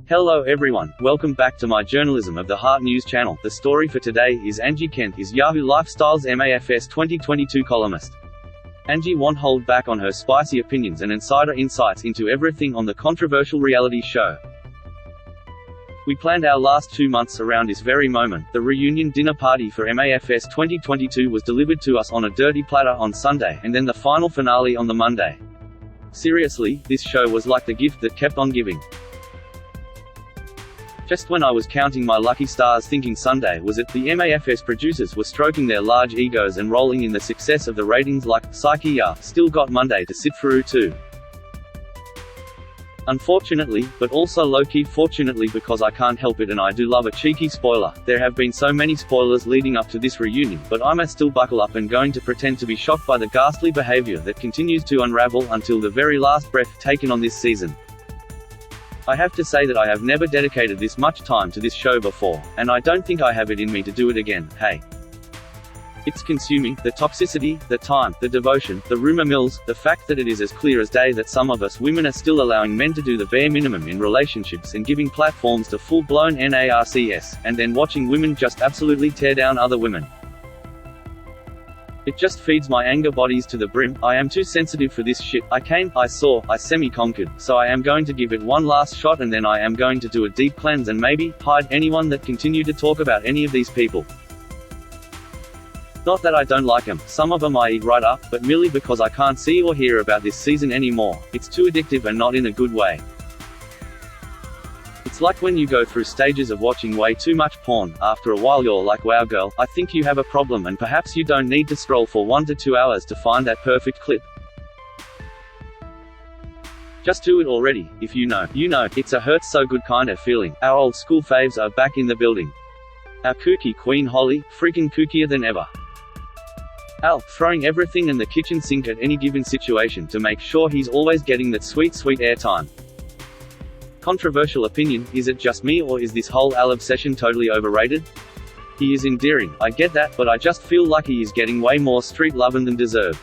Hello everyone, welcome back to my Journalism of the Heart news channel. The story for today is Angie Kent is Yahoo Lifestyle's MAFS 2022 columnist. Angie won't hold back on her spicy opinions and insider insights into everything on the controversial reality show. We planned our last 2 months around this very moment. The reunion dinner party for MAFS 2022 was delivered to us on a dirty platter on Sunday, and then the final finale on the Monday. Seriously, this show was like the gift that kept on giving. Just when I was counting my lucky stars thinking Sunday was it, the MAFS producers were stroking their large egos and rolling in the success of the ratings like, psyche yeah, still got Monday to sit through too. Unfortunately, but also low-key fortunately because I can't help it and I do love a cheeky spoiler, there have been so many spoilers leading up to this reunion, but I must still buckle up and going to pretend to be shocked by the ghastly behavior that continues to unravel until the very last breath taken on this season. I have to say that I have never dedicated this much time to this show before, and I don't think I have it in me to do it again. Hey. It's consuming, the toxicity, the time, the devotion, the rumor mills, the fact that it is as clear as day that some of us women are still allowing men to do the bare minimum in relationships and giving platforms to full-blown NARCS, and then watching women just absolutely tear down other women. It just feeds my anger bodies to the brim. I am too sensitive for this shit. I saw, I semi-conquered, so I am going to give it one last shot and then I am going to do a deep cleanse and maybe hide anyone that continue to talk about any of these people. Not that I don't like them, some of them I eat right up, but merely because I can't see or hear about this season anymore. It's too addictive and not in a good way. It's like when you go through stages of watching way too much porn, after a while you're like wow girl, I think you have a problem and perhaps you don't need to scroll for 1 to 2 hours to find that perfect clip. Just do it already, if you know, it's a hurts so good kind of feeling. Our old school faves are back in the building. Our kooky queen Holly, freaking kookier than ever. Al, throwing everything in the kitchen sink at any given situation to make sure he's always getting that sweet airtime. Controversial opinion, is it just me or is this whole Al obsession totally overrated? He is endearing, I get that, but I just feel like he is getting way more street lovin' than deserved.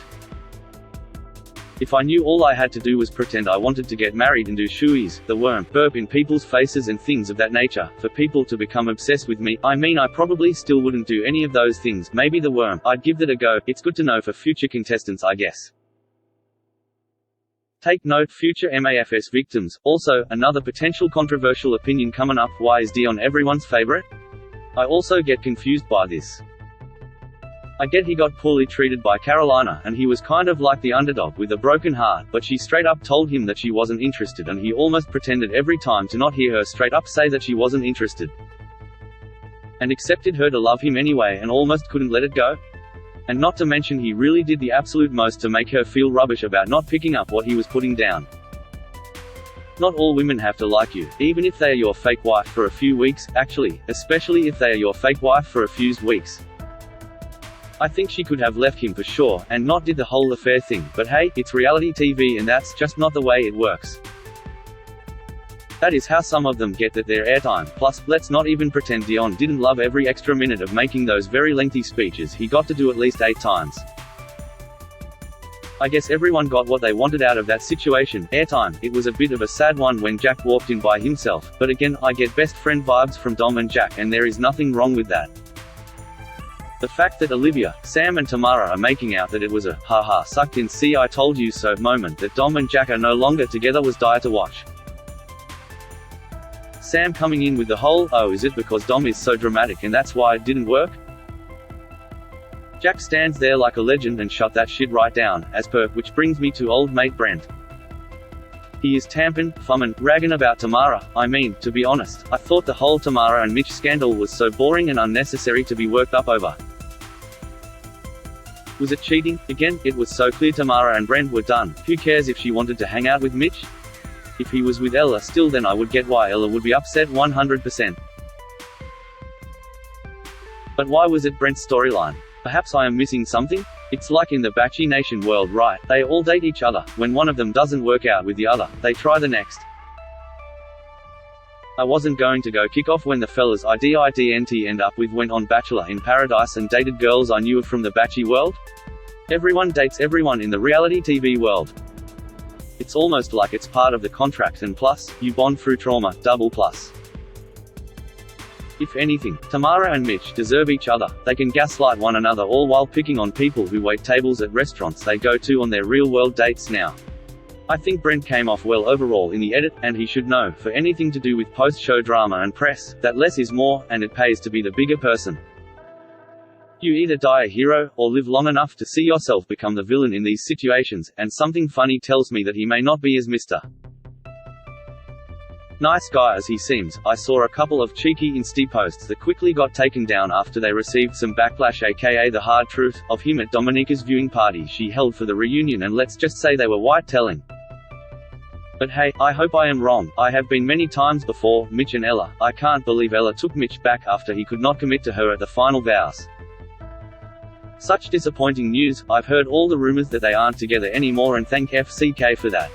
If I knew all I had to do was pretend I wanted to get married and do shooies, the worm, burp in people's faces and things of that nature, for people to become obsessed with me, I mean I probably still wouldn't do any of those things, maybe the worm, I'd give that a go. It's good to know for future contestants I guess. Take note future MAFS victims. Also, another potential controversial opinion coming up, why is Dion everyone's favorite? I also get confused by this. I get he got poorly treated by Carolina, and he was kind of like the underdog with a broken heart, but she straight up told him that she wasn't interested and he almost pretended every time to not hear her straight up say that she wasn't interested. And accepted her to love him anyway and almost couldn't let it go? And not to mention he really did the absolute most to make her feel rubbish about not picking up what he was putting down. Not all women have to like you, even if they are your fake wife for a few weeks, actually, especially if they are your fake wife for a few weeks. I think she could have left him for sure, and not did the whole affair thing, but hey, it's reality TV and that's just not the way it works. That is how some of them get that their airtime. Plus, let's not even pretend Dion didn't love every extra minute of making those very lengthy speeches he got to do at least 8 times. I guess everyone got what they wanted out of that situation, airtime. It was a bit of a sad one when Jack walked in by himself, but again, I get best friend vibes from Dom and Jack and there is nothing wrong with that. The fact that Olivia, Sam and Tamara are making out that it was a haha sucked in see I told you so moment that Dom and Jack are no longer together was dire to watch. Sam coming in with the whole, oh is it because Dom is so dramatic and that's why it didn't work? Jack stands there like a legend and shut that shit right down, as per, which brings me to old mate Brent. He is tamping, fummin', ragging about Tamara. I mean, to be honest, I thought the whole Tamara and Mitch scandal was so boring and unnecessary to be worked up over. Was it cheating? Again, it was so clear Tamara and Brent were done. Who cares if she wanted to hang out with Mitch? If he was with Ella still then I would get why Ella would be upset 100%. But why was it Brent's storyline? Perhaps I am missing something? It's like in the Batchy Nation world, right? They all date each other. When one of them doesn't work out with the other, they try the next. I wasn't going to go kick off when the fellas I didn't end up with went on Bachelor in Paradise and dated girls I knew from the Batchy world? Everyone dates everyone in the reality TV world. It's almost like it's part of the contract, and plus, you bond through trauma, double plus. If anything, Tamara and Mitch deserve each other. They can gaslight one another all while picking on people who wait tables at restaurants they go to on their real-world dates now. I think Brent came off well overall in the edit, and he should know, for anything to do with post-show drama and press, that less is more, and it pays to be the bigger person. You either die a hero, or live long enough to see yourself become the villain in these situations, and something funny tells me that he may not be as Mr. Nice guy as he seems. I saw a couple of cheeky Insta posts that quickly got taken down after they received some backlash, aka the hard truth, of him at Dominica's viewing party she held for the reunion, and let's just say they were white-telling. But hey, I hope I am wrong. I have been many times before, Mitch and Ella. I can't believe Ella took Mitch back after he could not commit to her at the final vows. Such disappointing news. I've heard all the rumors that they aren't together anymore, and thank FCK for that.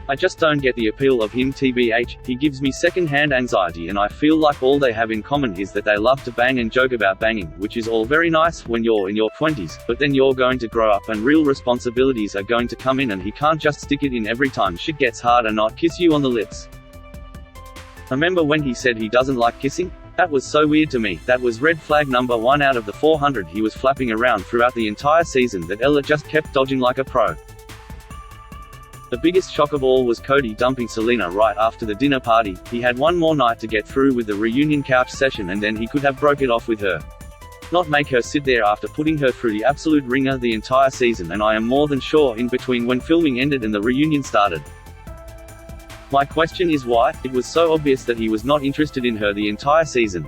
I just don't get the appeal of him, tbh. He gives me second-hand anxiety, and I feel like all they have in common is that they love to bang and joke about banging, which is all very nice when you're in your 20s, but then you're going to grow up and real responsibilities are going to come in, and he can't just stick it in every time shit gets hard and not kiss you on the lips. Remember when he said he doesn't like kissing? That was so weird to me. That was red flag number 1 out of the 400 he was flapping around throughout the entire season that Ella just kept dodging like a pro. The biggest shock of all was Cody dumping Selena right after the dinner party. He had one more night to get through with the reunion couch session, and then he could have broke it off with her. Not make her sit there after putting her through the absolute ringer the entire season, and I am more than sure in between when filming ended and the reunion started. My question is why? It was so obvious that he was not interested in her the entire season.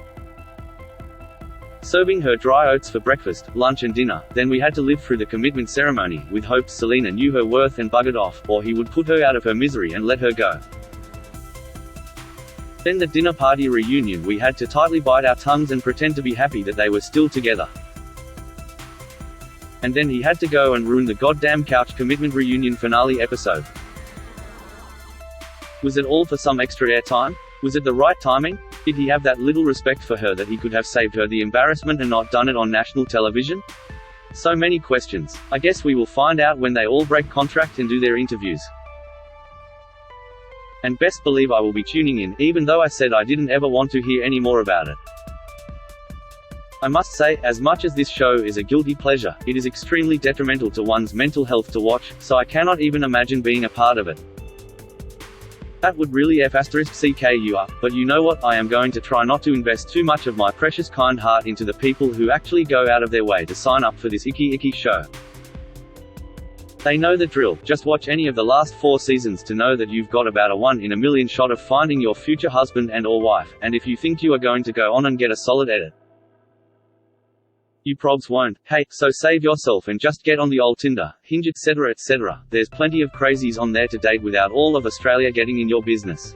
Serving her dry oats for breakfast, lunch and dinner, then we had to live through the commitment ceremony, with hopes Selena knew her worth and buggered off, or he would put her out of her misery and let her go. Then the dinner party reunion, we had to tightly bite our tongues and pretend to be happy that they were still together. And then he had to go and ruin the goddamn couch commitment reunion finale episode. Was it all for some extra airtime? Was it the right timing? Did he have that little respect for her that he could have saved her the embarrassment and not done it on national television? So many questions. I guess we will find out when they all break contract and do their interviews. And best believe I will be tuning in, even though I said I didn't ever want to hear any more about it. I must say, as much as this show is a guilty pleasure, it is extremely detrimental to one's mental health to watch, so I cannot even imagine being a part of it. That would really *CK you up, but you know what, I am going to try not to invest too much of my precious kind heart into the people who actually go out of their way to sign up for this icky show. They know the drill. Just watch any of the last 4 seasons to know that you've got about a 1 in a million shot of finding your future husband and or wife, and if you think you are going to go on and get a solid edit, you probs won't. Hey, so save yourself and just get on the old Tinder, Hinge etc. etc. There's plenty of crazies on there to date without all of Australia getting in your business.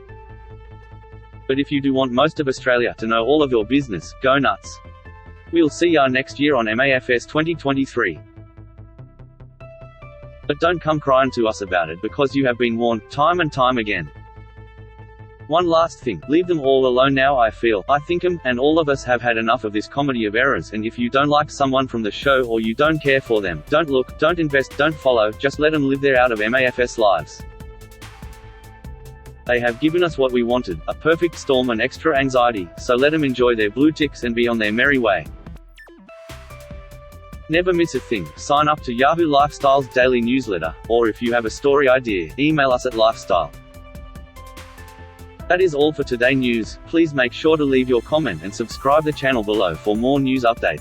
But if you do want most of Australia to know all of your business, go nuts. We'll see ya next year on MAFS 2023. But don't come crying to us about it, because you have been warned, time and time again. One last thing, leave them all alone now. I think and all of us have had enough of this comedy of errors, and if you don't like someone from the show or you don't care for them, don't look, don't invest, don't follow, just let them live their out of MAFS lives. They have given us what we wanted, a perfect storm and extra anxiety, so let them enjoy their blue ticks and be on their merry way. Never miss a thing. Sign up to Yahoo Lifestyle's daily newsletter, or if you have a story idea, email us at lifestyle. That is all for today news. Please make sure to leave your comment and subscribe the channel below for more news update.